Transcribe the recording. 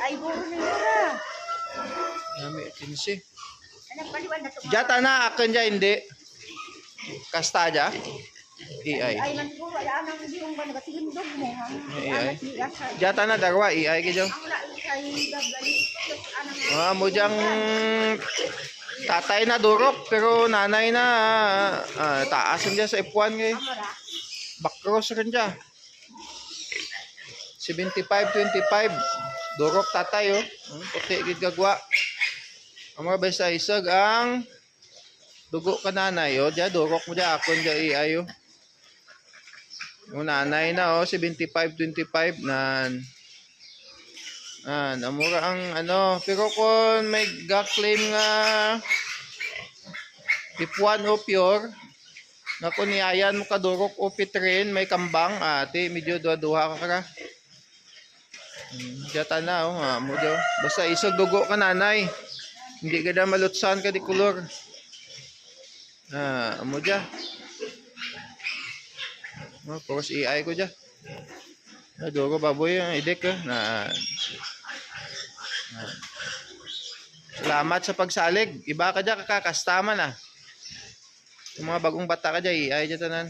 ay guro ni Nora. Nami 15. Ano paliwan na to? Jata na akin ja hindi. Kasta ja. Ay AI. man siguro ay anang hindi yung ba nagatindog mo ha. AI. Jata na darwa AI kidyo. Ang wala kay dagali. Anang Mo jang tatay na durok pero nanay na taas rin dyan sa F1 kay. amara. Backcross rin dyan. 75-25. Durok tatay oh. Puti gid gagwa. Ang mga basta isag ang dugo ka nanay oh. Diya durok mo dyan akon dyan AI oh. Yung nanay na oh 75-25 nan. Amura ang ano, pero kung may ga-claim nga F1 o pure, na kung niyayan mo kadurok o pitrin, may kambang, ate, medyo duha-duha ka ka. Diyata na, mo daw. Basta isog dugo ka nanay. Hindi ka na malutsan ka di kulor. Mo dya. Pagkas AI ko dya. Dugo baboy yung idek na. Salamat sa pagsalig. Iba ka dyan, kakakastaman ah. Yung mga bagong bata ka dyan, AI dyan tanan.